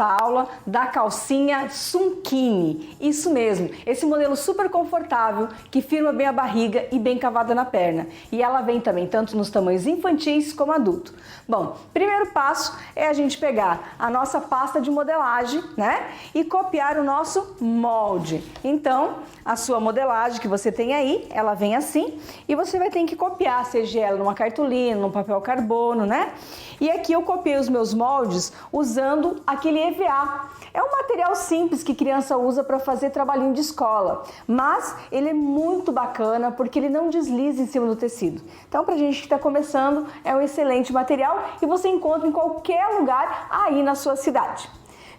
aula da calcinha Sunkini, isso mesmo, esse modelo super confortável que firma bem a barriga e bem cavada na perna, e ela vem também tanto nos tamanhos infantis como adulto. Bom, primeiro passo é a gente pegar a nossa pasta de modelagem, né, e copiar o nosso molde. Então, a sua modelagem que você tem aí, ela vem assim, e você vai ter que copiar, seja ela numa cartolina, num papel carbono, né? E aqui eu copiei os meus moldes usando aquele EVA. É um material simples que criança usa para fazer trabalhinho de escola, mas ele é muito bacana porque ele não desliza em cima do tecido. Então, pra gente que está começando, é um excelente material e você encontra em qualquer lugar aí na sua cidade.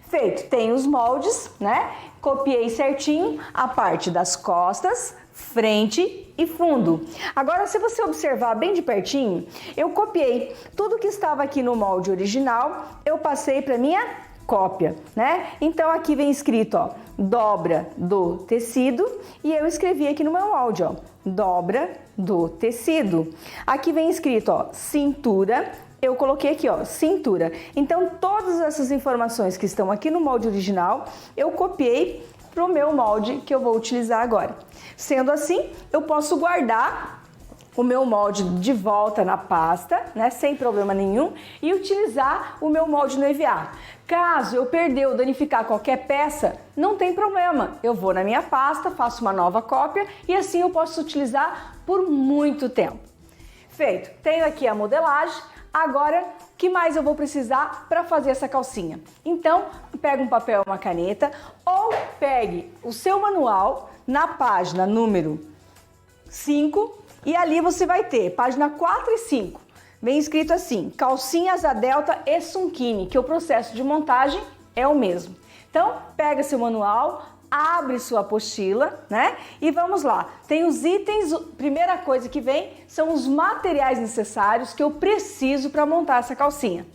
Feito, tem os moldes, né? Copiei certinho a parte das costas, frente e fundo. Agora, se você observar bem de pertinho, eu copiei tudo que estava aqui no molde original, eu passei para minha cópia, né? Então aqui vem escrito, ó, dobra do tecido, e eu escrevi aqui no meu molde, ó, dobra do tecido. Aqui vem escrito, ó, cintura. Eu coloquei aqui, ó, cintura. Então, todas essas informações que estão aqui no molde original, eu copiei para o meu molde que eu vou utilizar agora. Sendo assim, eu posso guardar o meu molde de volta na pasta, né, sem problema nenhum, e utilizar o meu molde no EVA. Caso eu perder ou danificar qualquer peça, não tem problema. Eu vou na minha pasta, faço uma nova cópia e assim eu posso utilizar por muito tempo. Feito, tenho aqui a modelagem. Agora, o que mais eu vou precisar para fazer essa calcinha? Então, pega um papel e uma caneta ou pegue o seu manual na página número 5 e ali você vai ter página 4 e 5. Vem escrito assim, calcinha asa delta e Sunkini, que o processo de montagem é o mesmo. Então, pega seu manual, abre sua apostila, né? E vamos lá. Tem os itens, primeira coisa que vem são os materiais necessários que eu preciso para montar essa calcinha.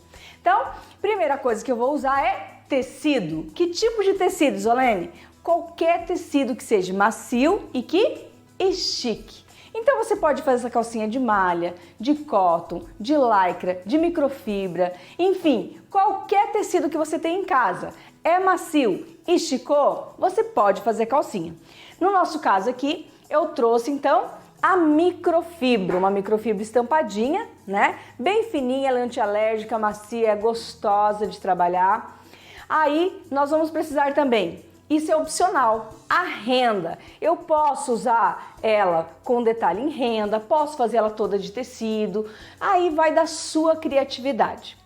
Então, primeira coisa que eu vou usar é tecido. Que tipo de tecido, Zolene? Qualquer tecido que seja macio e que estique. Então você pode fazer essa calcinha de malha, de cotton, de lycra, de microfibra, enfim, qualquer tecido que você tem em casa. É macio, esticou, você pode fazer calcinha. No nosso caso aqui, eu trouxe então a microfibra, uma microfibra estampadinha, né? Bem fininha, ela é antialérgica, macia, é gostosa de trabalhar. Aí nós vamos precisar também, isso é opcional, a renda. Eu posso usar ela com detalhe em renda, posso fazer ela toda de tecido, aí vai da sua criatividade.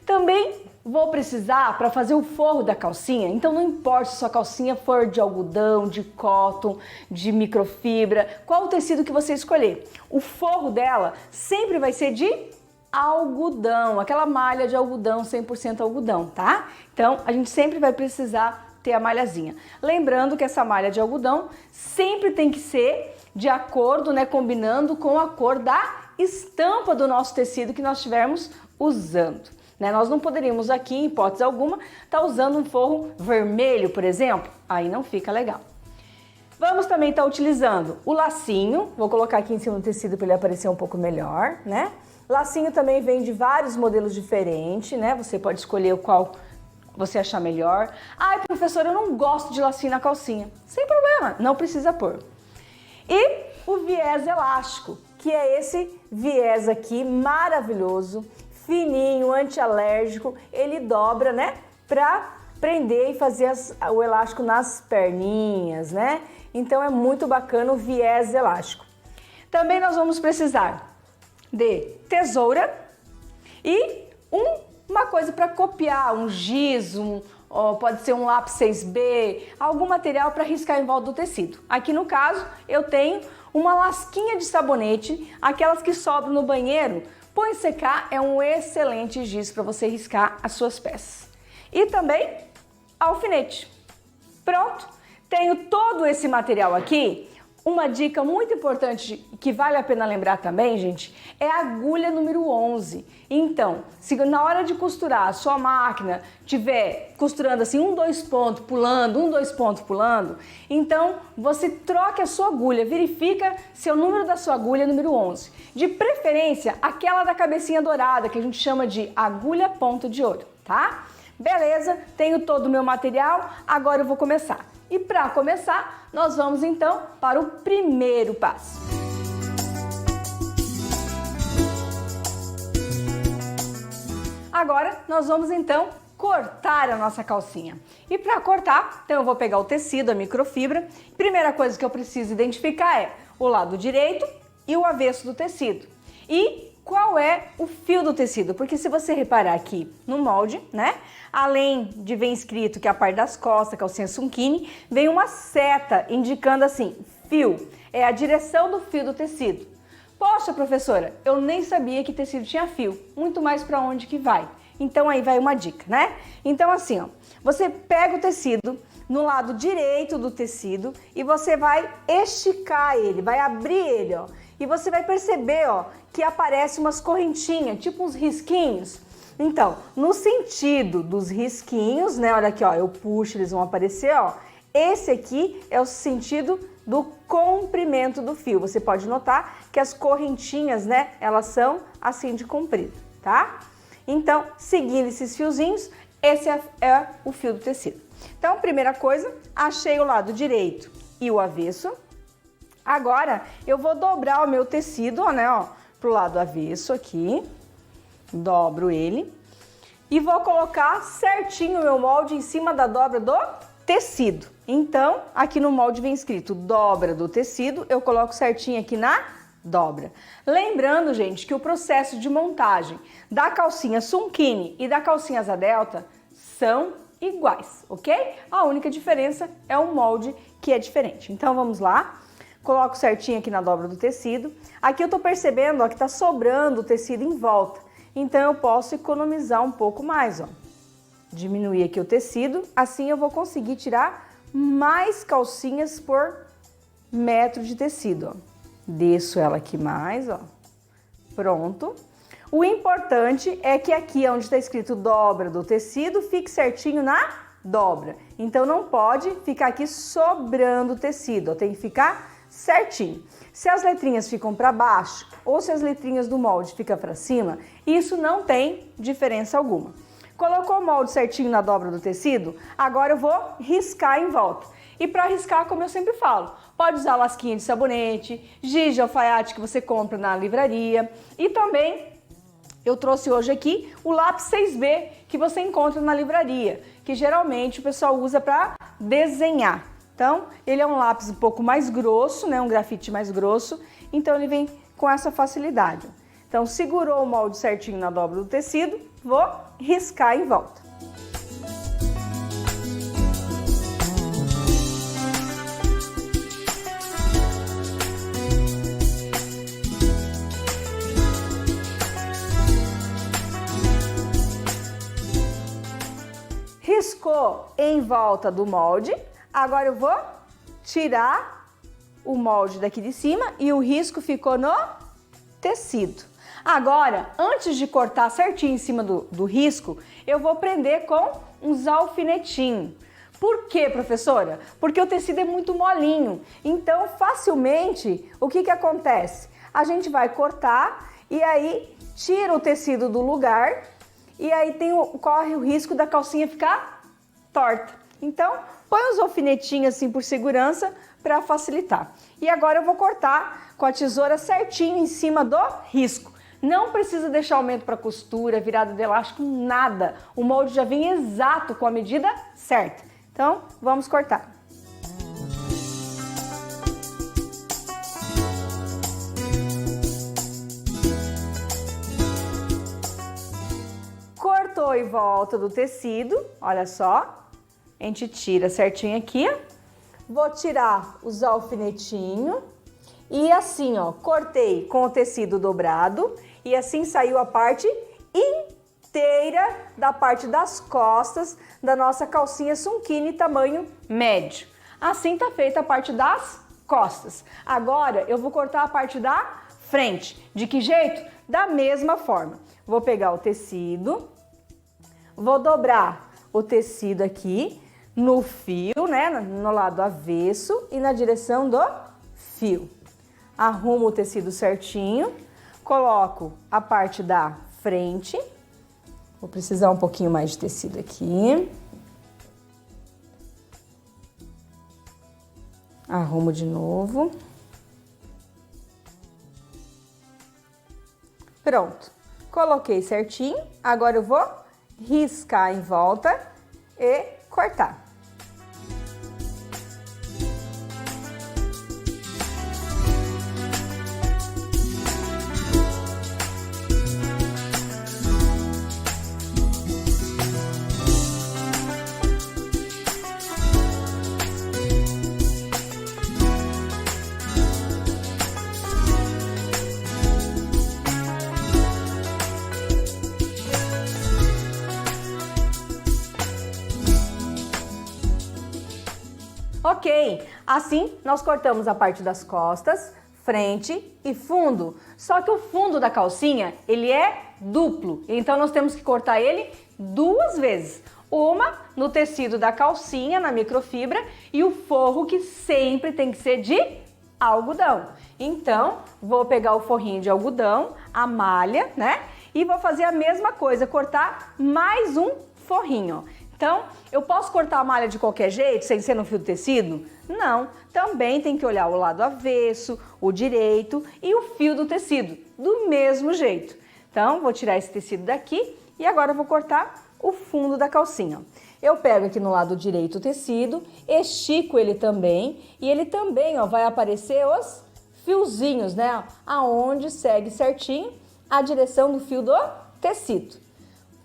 Também vou precisar para fazer o forro da calcinha, então não importa se sua calcinha for de algodão, de cotton, de microfibra, qual o tecido que você escolher. O forro dela sempre vai ser de algodão, aquela malha de algodão, 100% algodão, tá? Então a gente sempre vai precisar ter a malhazinha. Lembrando que essa malha de algodão sempre tem que ser de acordo, né, combinando com a cor da estampa do nosso tecido que nós estivermos usando. Né? Nós não poderíamos aqui, em hipótese alguma, estar usando um forro vermelho, por exemplo, aí não fica legal. Vamos também estar utilizando o lacinho, vou colocar aqui em cima do tecido para ele aparecer um pouco melhor, né? Lacinho também vem de vários modelos diferentes, né? Você pode escolher o qual você achar melhor. Ai, professora, eu não gosto de lacinho na calcinha. Sem problema, não precisa pôr. E o viés elástico, que é esse viés aqui maravilhoso, fininho, antialérgico, ele dobra, né, pra prender e fazer o elástico nas perninhas, né? Então é muito bacana o viés elástico. Também nós vamos precisar de tesoura e uma coisa para copiar, um giz, pode ser um lápis 6B, algum material para riscar em volta do tecido. Aqui no caso eu tenho uma lasquinha de sabonete, aquelas que sobram no banheiro, põe secar, é um excelente giz para você riscar as suas peças. E também alfinete. Pronto, tenho todo esse material aqui. Uma dica muito importante que vale a pena lembrar também, gente, é a agulha número 11. Então, se na hora de costurar a sua máquina tiver costurando assim 1, 2 pontos pulando, 1, 2 pontos pulando, então você troca a sua agulha, verifica se o número da sua agulha é número 11. De preferência, aquela da cabecinha dourada, que a gente chama de agulha ponto de ouro, tá? Beleza, tenho todo o meu material, agora eu vou começar. E para começar, nós vamos então para o primeiro passo. Agora nós vamos então cortar a nossa calcinha. E para cortar, então eu vou pegar o tecido, a microfibra. Primeira coisa que eu preciso identificar é o lado direito e o avesso do tecido. E qual é o fio do tecido? Porque se você reparar aqui no molde, né? Além de ver escrito que é a parte das costas, calcinha Sunkini, vem uma seta indicando assim, fio. É a direção do fio do tecido. Poxa, professora, eu nem sabia que tecido tinha fio. Muito mais para onde que vai. Então aí vai uma dica, né? Então assim, ó, você pega o tecido no lado direito do tecido e você vai esticar ele, vai abrir ele, ó. E você vai perceber, ó, que aparece umas correntinhas, tipo uns risquinhos. Então, no sentido dos risquinhos, né? Olha aqui, ó, eu puxo, eles vão aparecer, ó. Esse aqui é o sentido do comprimento do fio. Você pode notar que as correntinhas, né, elas são assim de comprido, tá? Então, seguindo esses fiozinhos, esse é o fio do tecido. Então, primeira coisa, achei o lado direito e o avesso. Agora, eu vou dobrar o meu tecido, ó, né, ó, pro lado avesso aqui. Dobro ele. E vou colocar certinho o meu molde em cima da dobra do tecido. Então, aqui no molde vem escrito dobra do tecido, eu coloco certinho aqui na dobra. Lembrando, gente, que o processo de montagem da calcinha Sunkini e da calcinha Asa Delta são iguais, ok? A única diferença é o molde que é diferente. Então, vamos lá. Coloco certinho aqui na dobra do tecido. Aqui eu tô percebendo, ó, que tá sobrando o tecido em volta. Então, eu posso economizar um pouco mais, ó. Diminuir aqui o tecido, assim eu vou conseguir tirar mais calcinhas por metro de tecido, ó. Desço ela aqui mais, ó. Pronto. O importante é que aqui onde está escrito dobra do tecido, fique certinho na dobra. Então, não pode ficar aqui sobrando o tecido, ó. Tem que ficar certinho. Se as letrinhas ficam para baixo ou se as letrinhas do molde ficam para cima, isso não tem diferença alguma. Colocou o molde certinho na dobra do tecido, agora eu vou riscar em volta. E para riscar, como eu sempre falo, pode usar lasquinha de sabonete, giz de alfaiate que você compra na livraria. E também eu trouxe hoje aqui o lápis 6B que você encontra na livraria, que geralmente o pessoal usa para desenhar. Então, ele é um lápis um pouco mais grosso, né? Um grafite mais grosso, então ele vem com essa facilidade. Então, segurou o molde certinho na dobra do tecido, vou riscar em volta. Riscou em volta do molde, agora eu vou tirar o molde daqui de cima e o risco ficou no tecido. Agora, antes de cortar certinho em cima do risco, eu vou prender com uns alfinetinhos. Por quê, professora? Porque o tecido é muito molinho, então facilmente o que acontece? A gente vai cortar e aí tira o tecido do lugar e aí corre o risco da calcinha ficar torta. Então, põe os alfinetinhos assim por segurança para facilitar. E agora eu vou cortar com a tesoura certinho em cima do risco. Não precisa deixar aumento para costura, virada de elástico, nada. O molde já vem exato com a medida certa. Então, vamos cortar. Cortou em volta do tecido, olha só. A gente tira certinho aqui, ó. Vou tirar os alfinetinhos e assim, ó, cortei com o tecido dobrado e assim saiu a parte inteira da parte das costas da nossa calcinha Sunkini tamanho médio. Assim tá feita a parte das costas. Agora eu vou cortar a parte da frente. De que jeito? Da mesma forma. Vou pegar o tecido, vou dobrar o tecido aqui no fio, né, no lado avesso e na direção do fio. Arrumo o tecido certinho, coloco a parte da frente Vou precisar um pouquinho mais de tecido aqui. Arrumo de novo. Pronto. Coloquei certinho. Agora eu vou riscar em volta e cortar. Ok, assim nós cortamos a parte das costas, frente e fundo. Só que o fundo da calcinha, ele é duplo, então nós temos que cortar ele duas vezes. Uma no tecido da calcinha, na microfibra, e o forro que sempre tem que ser de algodão. Então, vou pegar o forrinho de algodão, a malha, né? E vou fazer a mesma coisa, cortar mais um forrinho, ó. Então, eu posso cortar a malha de qualquer jeito, sem ser no fio do tecido? Não, também tem que olhar o lado avesso, o direito e o fio do tecido, do mesmo jeito. Então, vou tirar esse tecido daqui e agora eu vou cortar o fundo da calcinha. Eu pego aqui no lado direito o tecido, estico ele também e ele também, ó, vai aparecer os fiozinhos, né? Aonde segue certinho a direção do fio do tecido.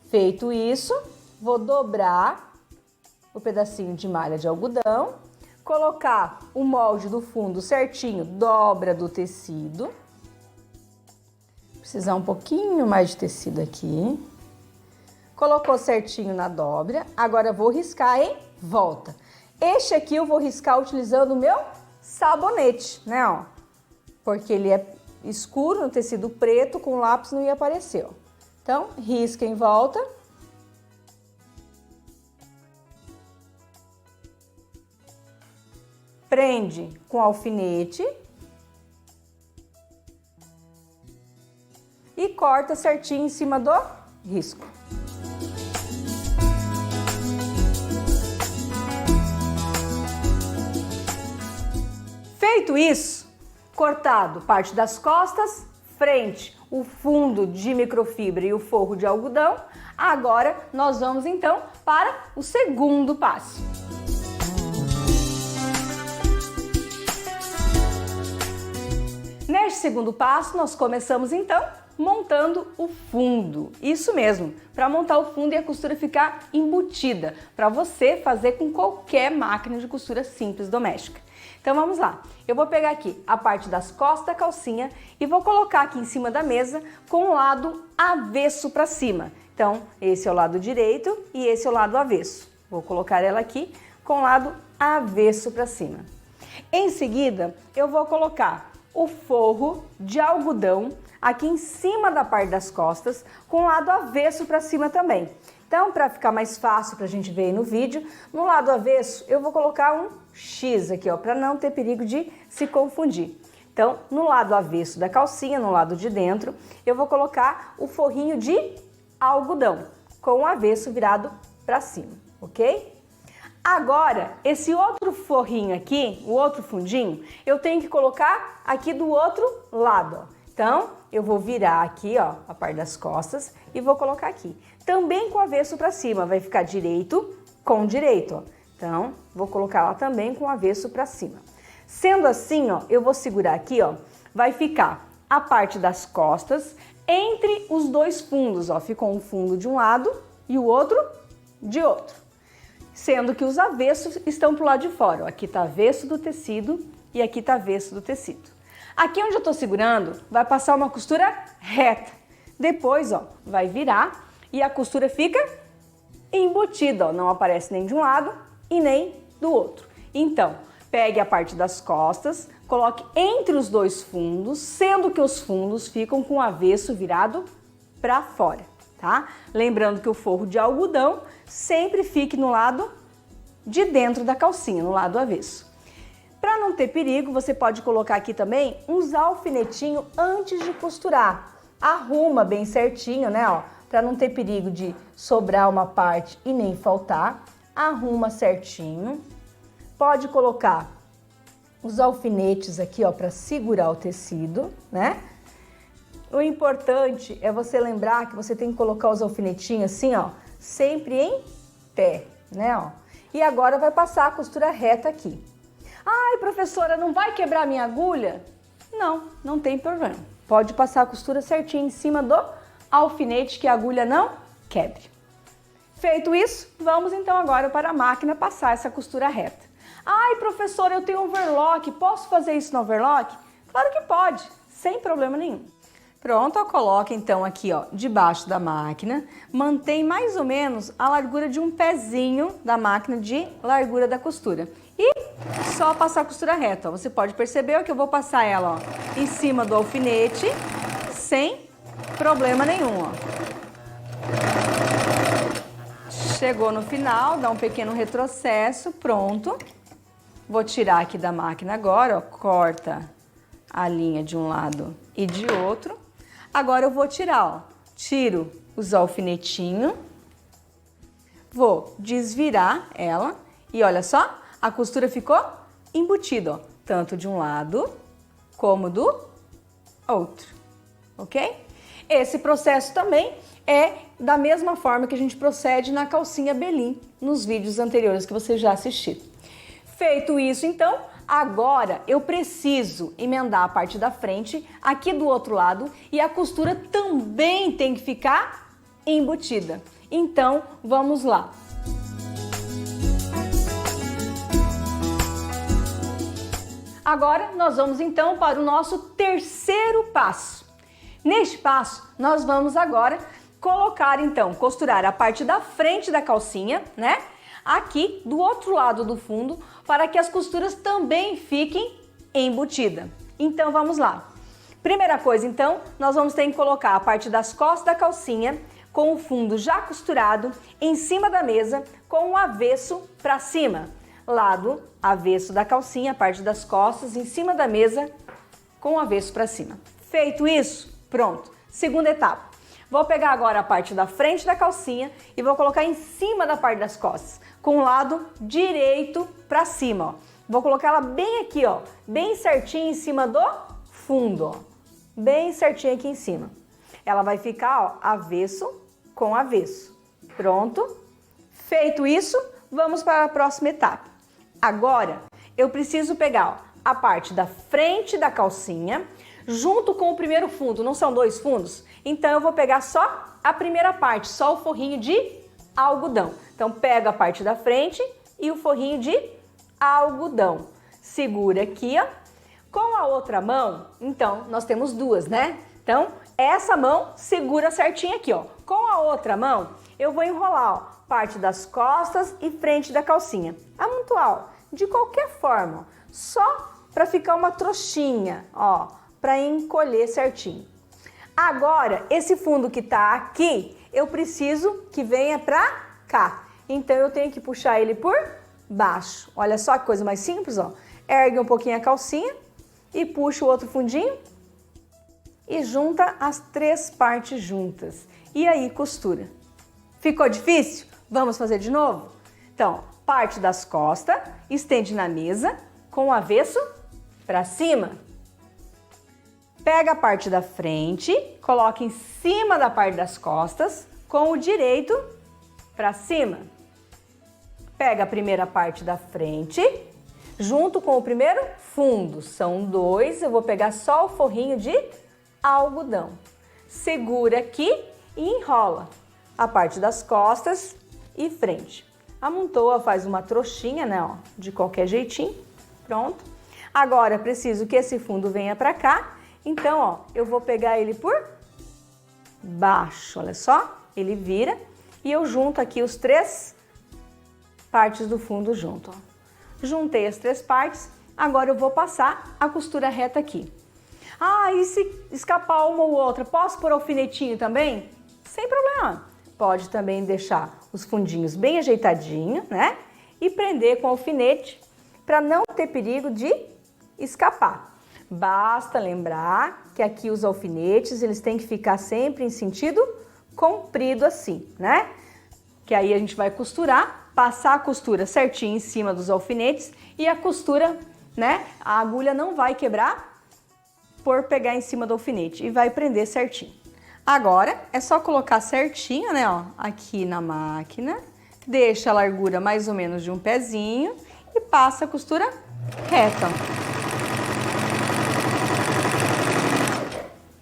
Feito isso, vou dobrar o pedacinho de malha de algodão, colocar o molde do fundo certinho, dobra do tecido. Precisar um pouquinho mais de tecido aqui. Colocou certinho na dobra, agora vou riscar em volta. Este aqui eu vou riscar utilizando o meu sabonete, né, ó. Porque ele é escuro no tecido preto, com lápis não ia aparecer, ó. Então, risca em volta. Prende com alfinete e corta certinho em cima do risco. Feito isso, cortado parte das costas, frente, o fundo de microfibra e o forro de algodão, agora nós vamos então para o segundo passo. Neste segundo passo, nós começamos então montando o fundo. Isso mesmo, para montar o fundo e a costura ficar embutida, para você fazer com qualquer máquina de costura simples doméstica. Então vamos lá, eu vou pegar aqui a parte das costas da calcinha e vou colocar aqui em cima da mesa com o lado avesso para cima. Então esse é o lado direito e esse é o lado avesso. Vou colocar ela aqui com o lado avesso para cima. Em seguida, eu vou colocar o forro de algodão aqui em cima da parte das costas, com o lado avesso para cima também. Então, para ficar mais fácil para a gente ver aí no vídeo, no lado avesso eu vou colocar um X aqui, ó, para não ter perigo de se confundir. Então, no lado avesso da calcinha, no lado de dentro, eu vou colocar o forrinho de algodão, com o avesso virado para cima, ok? Agora, esse outro forrinho aqui, o outro fundinho, eu tenho que colocar aqui do outro lado, ó. Então, eu vou virar aqui, ó, a parte das costas e vou colocar aqui. Também com o avesso para cima, vai ficar direito com direito, ó. Então, vou colocar lá também com o avesso para cima. Sendo assim, ó, eu vou segurar aqui, ó, vai ficar a parte das costas entre os dois fundos, ó. Ficou um fundo de um lado e o outro de outro. Sendo que os avessos estão pro lado de fora, ó. Aqui tá avesso do tecido e aqui tá avesso do tecido. Aqui onde eu tô segurando, vai passar uma costura reta. Depois, ó, vai virar e a costura fica embutida, ó. Não aparece nem de um lado e nem do outro. Então, pegue a parte das costas, coloque entre os dois fundos, sendo que os fundos ficam com o avesso virado para fora, tá? Lembrando que o forro de algodão sempre fique no lado de dentro da calcinha, no lado avesso. Para não ter perigo, você pode colocar aqui também uns alfinetinhos antes de costurar. Arruma bem certinho, né, ó, para não ter perigo de sobrar uma parte e nem faltar. Arruma certinho. Pode colocar os alfinetes aqui, ó, para segurar o tecido, né? O importante é você lembrar que você tem que colocar os alfinetinhos assim, ó, sempre em pé, né, ó. E agora vai passar a costura reta aqui. Ai, professora, não vai quebrar minha agulha? Não, não tem problema. Pode passar a costura certinho em cima do alfinete que a agulha não quebre. Feito isso, vamos então agora para a máquina passar essa costura reta. Ai, professora, eu tenho overlock, posso fazer isso no overlock? Claro que pode, sem problema nenhum. Pronto, ó, coloca então aqui, ó, debaixo da máquina, mantém mais ou menos a largura de um pezinho da máquina de largura da costura. E só passar a costura reta, ó. Você pode perceber ó, que eu vou passar ela, ó, em cima do alfinete, sem problema nenhum, ó. Chegou no final, dá um pequeno retrocesso, pronto. Vou tirar aqui da máquina agora, ó, corta a linha de um lado e de outro. Agora eu vou tirar, ó, tiro os alfinetinhos, vou desvirar ela e olha só, a costura ficou embutida, ó, tanto de um lado como do outro, ok? Esse processo também é da mesma forma que a gente procede na calcinha Belin, nos vídeos anteriores que você já assistiu. Feito isso, então, agora eu preciso emendar a parte da frente aqui do outro lado e a costura também tem que ficar embutida. Então, vamos lá. Agora, nós vamos então para o nosso terceiro passo. Neste passo, nós vamos agora colocar então, costurar a parte da frente da calcinha, né? Aqui do outro lado do fundo, para que as costuras também fiquem embutidas. Então vamos lá. Primeira coisa então, nós vamos ter que colocar a parte das costas da calcinha com o fundo já costurado em cima da mesa com o avesso para cima. Lado avesso da calcinha, a parte das costas em cima da mesa com o avesso para cima. Feito isso, pronto. Segunda etapa. Vou pegar agora a parte da frente da calcinha e vou colocar em cima da parte das costas, com o lado direito para cima, ó. Vou colocar ela bem aqui, ó, bem certinho em cima do fundo, ó. Bem certinho aqui em cima. Ela vai ficar, ó, avesso com avesso. Pronto? Feito isso, vamos para a próxima etapa. Agora, eu preciso pegar, ó, a parte da frente da calcinha, junto com o primeiro fundo, não são dois fundos? Então eu vou pegar só a primeira parte, só o forrinho de algodão. Então pego a parte da frente e o forrinho de algodão. Segura aqui, ó. Com a outra mão, então nós temos duas, né? Então essa mão segura certinho aqui, ó. Com a outra mão eu vou enrolar, ó, parte das costas e frente da calcinha. Amontoar, ó, de qualquer forma, ó, só para ficar uma trouxinha, ó, para encolher certinho. Agora, esse fundo que tá aqui, eu preciso que venha pra cá. Então, eu tenho que puxar ele por baixo. Olha só que coisa mais simples, ó. Ergue um pouquinho a calcinha e puxa o outro fundinho e junta as três partes juntas. E aí, costura. Ficou difícil? Vamos fazer de novo? Então, parte das costas, estende na mesa com o avesso pra cima. Pega a parte da frente, coloca em cima da parte das costas, com o direito para cima. Pega a primeira parte da frente, junto com o primeiro fundo. São dois, eu vou pegar só o forrinho de algodão. Segura aqui e enrola a parte das costas e frente. Amontoa, faz uma trouxinha, né, ó, de qualquer jeitinho. Pronto. Agora, preciso que esse fundo venha para cá. Então, ó, eu vou pegar ele por baixo, olha só, ele vira e eu junto aqui os três partes do fundo junto, ó. Juntei as três partes, agora eu vou passar a costura reta aqui. Ah, e se escapar uma ou outra, posso pôr alfinetinho também? Sem problema. Pode também deixar os fundinhos bem ajeitadinhos, né? E prender com alfinete para não ter perigo de escapar. Basta lembrar que aqui os alfinetes, eles têm que ficar sempre em sentido comprido assim, né? Que aí a gente vai costurar, passar a costura certinho em cima dos alfinetes e a costura, né? A agulha não vai quebrar por pegar em cima do alfinete e vai prender certinho. Agora é só colocar certinho, né, ó, aqui na máquina, deixa a largura mais ou menos de um pezinho e passa a costura reta.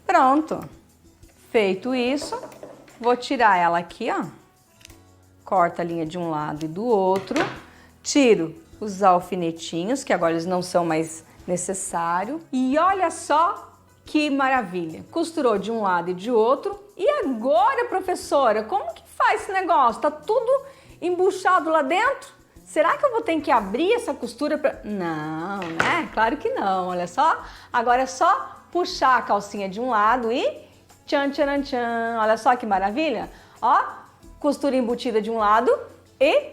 Pronto. Feito isso, vou tirar ela aqui, ó. Corta a linha de um lado e do outro. Tiro os alfinetinhos, que agora eles não são mais necessários. E olha só que maravilha! Costurou de um lado e de outro. E agora, professora, como que faz esse negócio? Tá tudo embuchado lá dentro? Será que eu vou ter que abrir essa costura pra... Não, né? Claro que não, olha só. Agora é só puxar a calcinha de um lado e tchan, tchan, tchan. Olha só que maravilha. Ó, costura embutida de um lado e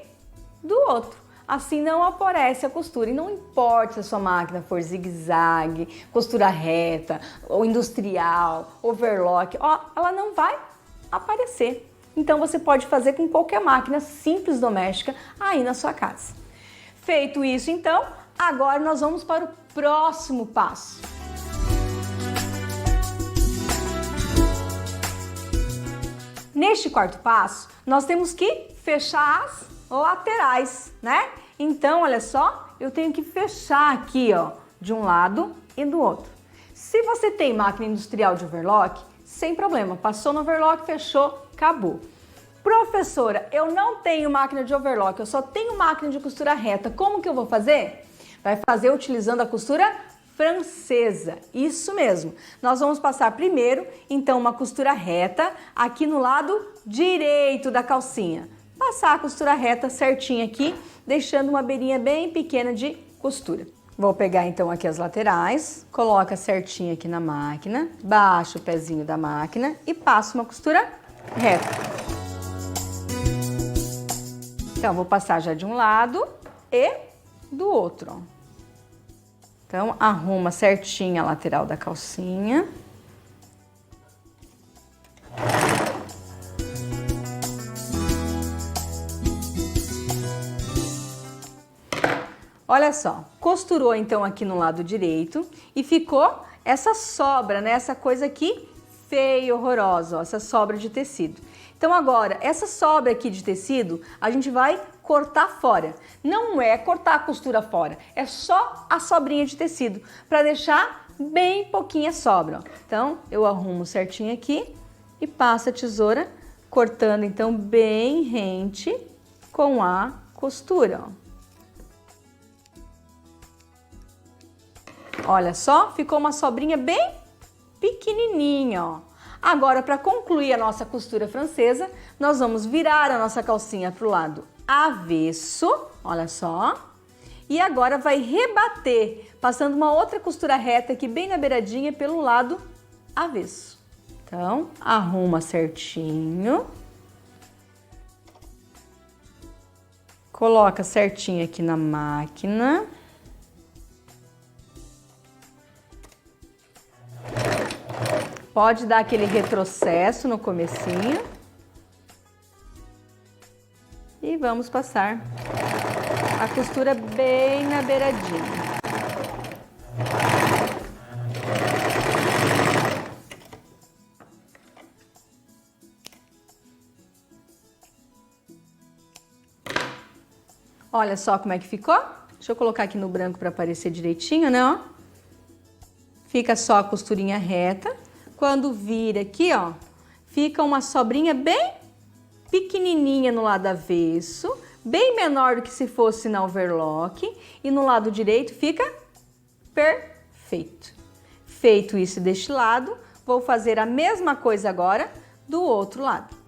do outro. Assim não aparece a costura. E não importa se a sua máquina for zigue-zague, costura reta, ou industrial, overlock, ó, ela não vai aparecer. Então você pode fazer com qualquer máquina simples doméstica aí na sua casa. Feito isso, então, agora nós vamos para o próximo passo. Neste quarto passo, nós temos que fechar as laterais, né? Então, olha só, eu tenho que fechar aqui, ó, de um lado e do outro. Se você tem máquina industrial de overlock, sem problema, passou no overlock, fechou, acabou. Professora, eu não tenho máquina de overlock, eu só tenho máquina de costura reta, como que eu vou fazer? Vai fazer utilizando a costura francesa, isso mesmo. Nós vamos passar primeiro, então, uma costura reta aqui no lado direito da calcinha. Passar a costura reta certinha aqui, deixando uma beirinha bem pequena de costura. Vou pegar então aqui as laterais, coloca certinho aqui na máquina, baixa o pezinho da máquina e passo uma costura reta. Então, vou passar já de um lado e do outro, ó. Então, arruma certinho a lateral da calcinha. Olha só, costurou então aqui no lado direito e ficou essa sobra, né? Essa coisa aqui feia, horrorosa, ó, essa sobra de tecido. Então agora, essa sobra aqui de tecido, a gente vai cortar fora. Não é cortar a costura fora, é só a sobrinha de tecido, para deixar bem pouquinha sobra, ó. Então, eu arrumo certinho aqui e passo a tesoura, cortando então bem rente com a costura, ó. Olha só, ficou uma sobrinha bem pequenininha, ó. Agora, para concluir a nossa costura francesa, nós vamos virar a nossa calcinha para o lado avesso, olha só. E agora vai rebater, passando uma outra costura reta aqui bem na beiradinha pelo lado avesso. Então, arruma certinho. Coloca certinho aqui na máquina. Pode dar aquele retrocesso no comecinho. E vamos passar a costura bem na beiradinha. Olha só como é que ficou. Deixa eu colocar aqui no branco para aparecer direitinho, né? Ó. Fica só a costurinha reta. Quando vira aqui, ó, fica uma sobrinha bem pequenininha no lado avesso, bem menor do que se fosse na overlock, e no lado direito fica perfeito. Feito isso deste lado, vou fazer a mesma coisa agora do outro lado.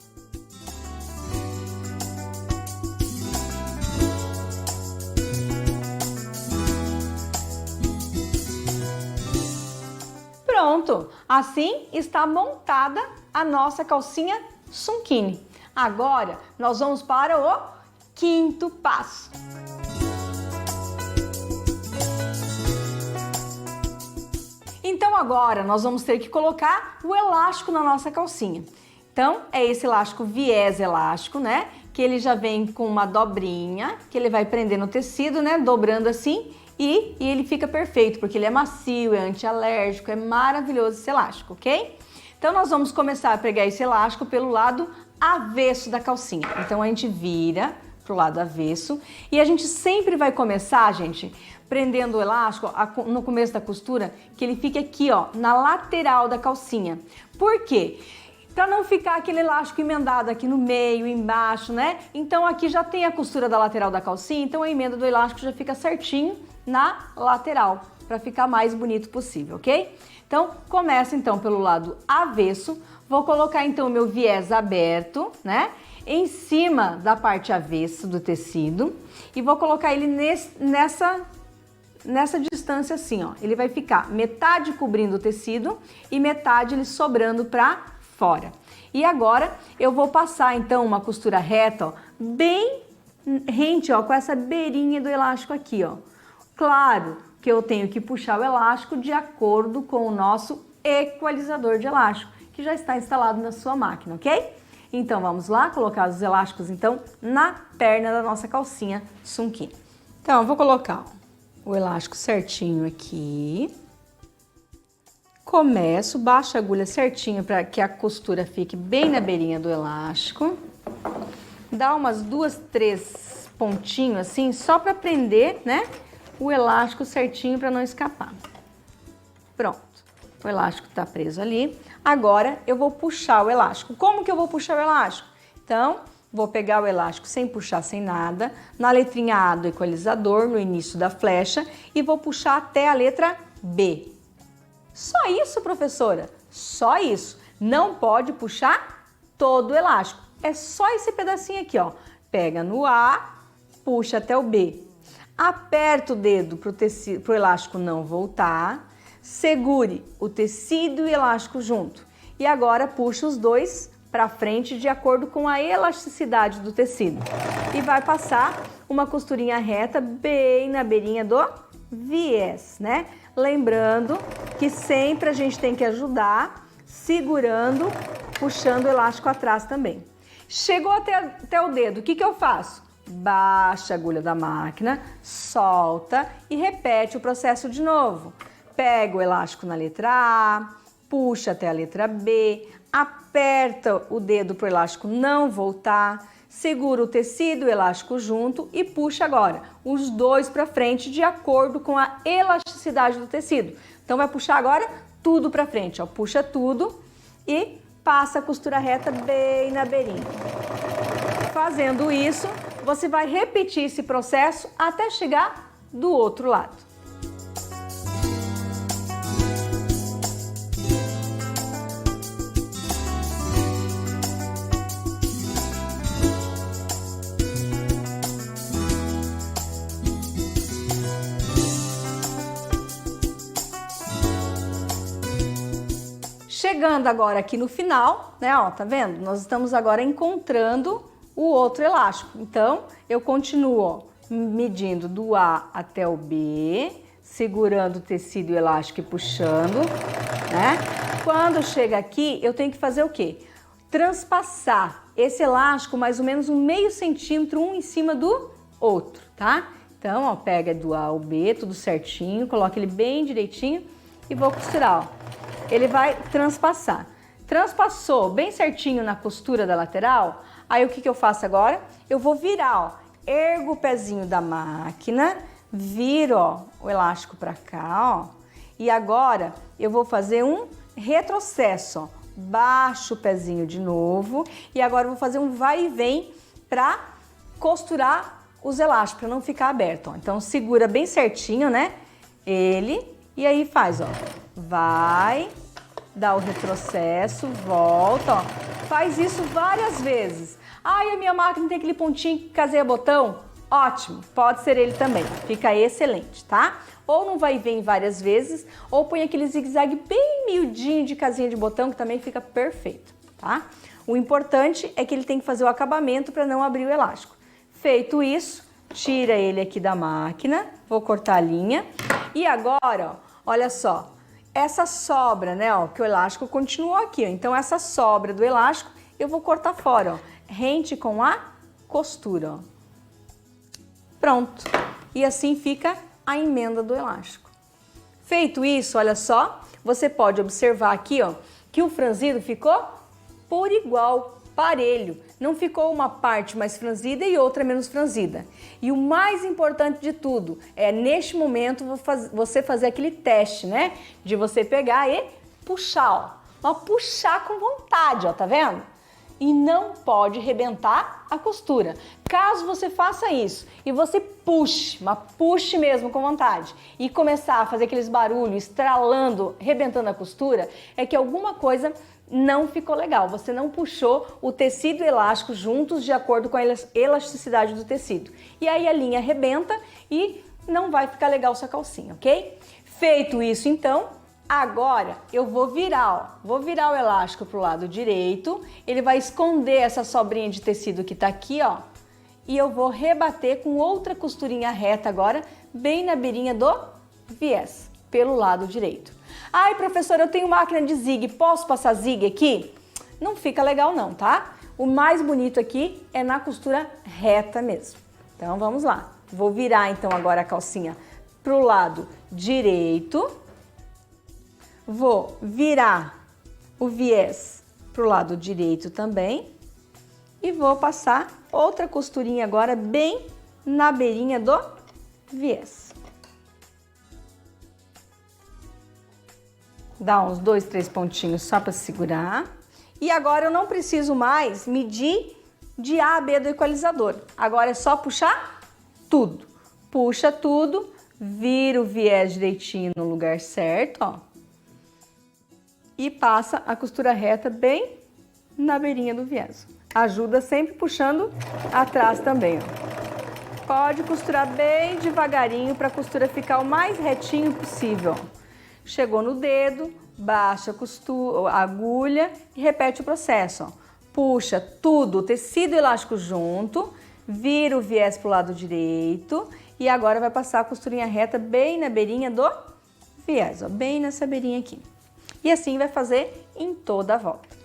Pronto, assim está montada a nossa calcinha Sunkini. Agora, nós vamos para o quinto passo. Então agora, nós vamos ter que colocar o elástico na nossa calcinha. Então, é esse elástico viés elástico, né? Que ele já vem com uma dobrinha, que ele vai prender no tecido, né? Dobrando assim, e ele fica perfeito, porque ele é macio, é antialérgico, é maravilhoso esse elástico, ok? Então, nós vamos começar a pegar esse elástico pelo lado avesso da calcinha. Então, a gente vira pro lado avesso e a gente sempre vai começar, gente, prendendo o elástico no começo da costura, que ele fique aqui, ó, na lateral da calcinha. Por quê? Para não ficar aquele elástico emendado aqui no meio, embaixo, né? Então, aqui já tem a costura da lateral da calcinha, então a emenda do elástico já fica certinho na lateral, para ficar mais bonito possível, ok? Então, começa então pelo lado avesso, vou colocar então o meu viés aberto, né? Em cima da parte avessa do tecido e vou colocar ele nessa distância assim, ó. Ele vai ficar metade cobrindo o tecido e metade ele sobrando para fora. E agora eu vou passar então uma costura reta, ó, bem rente, ó, com essa beirinha do elástico aqui, ó. Claro que eu tenho que puxar o elástico de acordo com o nosso equalizador de elástico, que já está instalado na sua máquina, ok? Então vamos lá, colocar os elásticos então na perna da nossa calcinha sunquinha. Então eu vou colocar o elástico certinho aqui. Começo, baixo a agulha certinho para que a costura fique bem na beirinha do elástico. Dá umas 2, 3 pontinhos assim, só para prender, né? O elástico certinho para não escapar. Pronto, o elástico está preso ali. Agora eu vou puxar o elástico. Como que eu vou puxar o elástico? Então, vou pegar o elástico sem puxar, sem nada, na letrinha A do equalizador, no início da flecha, e vou puxar até a letra B. Só isso, professora? Só isso. Não pode puxar todo o elástico. É só esse pedacinho aqui, ó. Pega no A, puxa até o B. Aperta o dedo pro elástico não voltar, segure o tecido e o elástico junto. E agora puxa os dois para frente de acordo com a elasticidade do tecido. E vai passar uma costurinha reta bem na beirinha do viés, né? Lembrando que sempre a gente tem que ajudar, segurando, puxando o elástico atrás também. Chegou até o dedo, o que eu faço? Baixa a agulha da máquina, solta e repete o processo de novo. Pega o elástico na letra A, puxa até a letra B, aperta o dedo para o elástico não voltar, segura o tecido e o elástico junto e puxa agora os dois para frente de acordo com a elasticidade do tecido. Então vai puxar agora tudo para frente, ó. Puxa tudo e passa a costura reta bem na beirinha. Fazendo isso, você vai repetir esse processo até chegar do outro lado. Chegando agora aqui no final, né, ó, tá vendo? Nós estamos agora encontrando o outro elástico. Então, eu continuo, ó, medindo do A até o B, segurando o tecido e o elástico e puxando, né? Quando chega aqui, eu tenho que fazer o quê? Transpassar esse elástico mais ou menos 1/2 centímetro, um em cima do outro, tá? Então, ó, pega do A ao B, tudo certinho, coloca ele bem direitinho e vou costurar, ó. Ele vai transpassar. Transpassou bem certinho na costura da lateral, aí o que eu faço agora? Eu vou virar, ó, ergo o pezinho da máquina, viro, ó, o elástico pra cá, ó, e agora eu vou fazer um retrocesso, ó, baixo o pezinho de novo, e agora eu vou fazer um vai e vem pra costurar os elásticos, pra não ficar aberto, ó. Então segura bem certinho, né, ele, e aí faz, ó, vai, dá o retrocesso, volta, ó. Faz isso várias vezes. Ai, a minha máquina tem aquele pontinho que caseia botão? Ótimo, pode ser ele também, fica excelente, tá? Ou não vai e vem várias vezes, ou põe aquele zigue-zague bem miudinho de casinha de botão que também fica perfeito, tá? O importante é que ele tem que fazer o acabamento para não abrir o elástico. Feito isso, tira ele aqui da máquina, vou cortar a linha e agora, ó, olha só, essa sobra, né, ó, que o elástico continuou aqui, ó. Então essa sobra do elástico eu vou cortar fora, ó, rente com a costura, ó. Pronto. E assim fica a emenda do elástico. Feito isso, olha só, você pode observar aqui, ó, que o franzido ficou por igual, parelho. Não ficou uma parte mais franzida e outra menos franzida. E o mais importante de tudo é, neste momento, você fazer aquele teste, né? De você pegar e puxar, ó. Mas puxar com vontade, ó, tá vendo? E não pode rebentar a costura. Caso você faça isso e você puxe, mas puxe mesmo com vontade, e começar a fazer aqueles barulhos, estralando, rebentando a costura, é que alguma coisa não ficou legal. Você não puxou o tecido e o elástico juntos de acordo com a elasticidade do tecido. E aí a linha rebenta e não vai ficar legal sua calcinha, ok? Feito isso, então, agora eu vou virar, ó. Vou virar o elástico pro lado direito, ele vai esconder essa sobrinha de tecido que tá aqui, ó. E eu vou rebater com outra costurinha reta agora, bem na beirinha do viés, pelo lado direito. Ai, professora, eu tenho máquina de zig, posso passar zig aqui? Não fica legal não, tá? O mais bonito aqui é na costura reta mesmo. Então, vamos lá. Vou virar, então, agora a calcinha pro lado direito. Vou virar o viés pro lado direito também. E vou passar outra costurinha agora bem na beirinha do viés. Dá uns 2, 3 pontinhos só para segurar. E agora eu não preciso mais medir de A a B do equalizador. Agora é só puxar tudo. Puxa tudo, vira o viés direitinho no lugar certo, ó. E passa a costura reta bem na beirinha do viés. Ajuda sempre puxando atrás também, ó. Pode costurar bem devagarinho para a costura ficar o mais retinho possível. Chegou no dedo, baixa a agulha e repete o processo, ó. Puxa tudo, o tecido elástico junto, vira o viés pro lado direito e agora vai passar a costurinha reta bem na beirinha do viés, ó, bem nessa beirinha aqui. E assim vai fazer em toda a volta.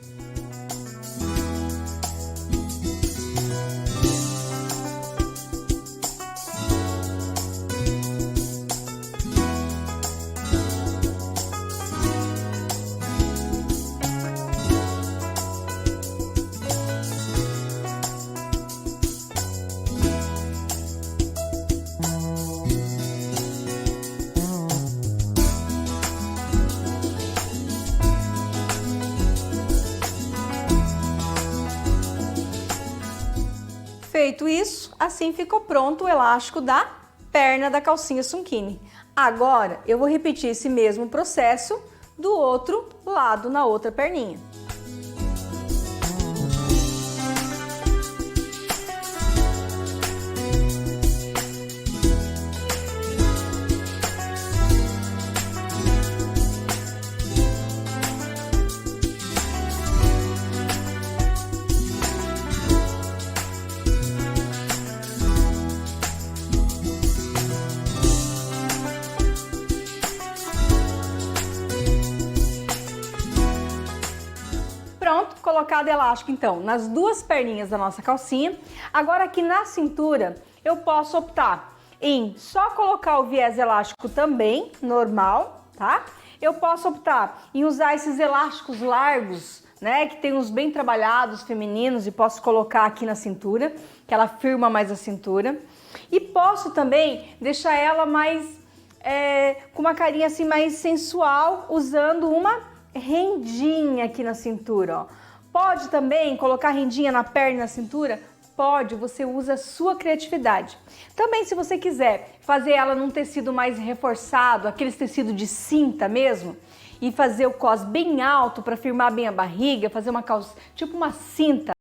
Feito isso, assim ficou pronto o elástico da perna da calcinha Sunkini. Agora, eu vou repetir esse mesmo processo do outro lado, na outra perninha. Pronto, colocado elástico então nas duas perninhas da nossa calcinha. Agora aqui na cintura eu posso optar em só colocar o viés elástico também, normal, tá? Eu posso optar em usar esses elásticos largos, né, que tem uns bem trabalhados, femininos, e posso colocar aqui na cintura, que ela firma mais a cintura. E posso também deixar ela mais, com uma carinha assim mais sensual, usando uma rendinha aqui na cintura, ó. Pode também colocar rendinha na perna e na cintura? Pode, você usa a sua criatividade. Também, se você quiser fazer ela num tecido mais reforçado, aqueles tecido de cinta mesmo, e fazer o cos bem alto para firmar bem a barriga, fazer uma calça, tipo uma cinta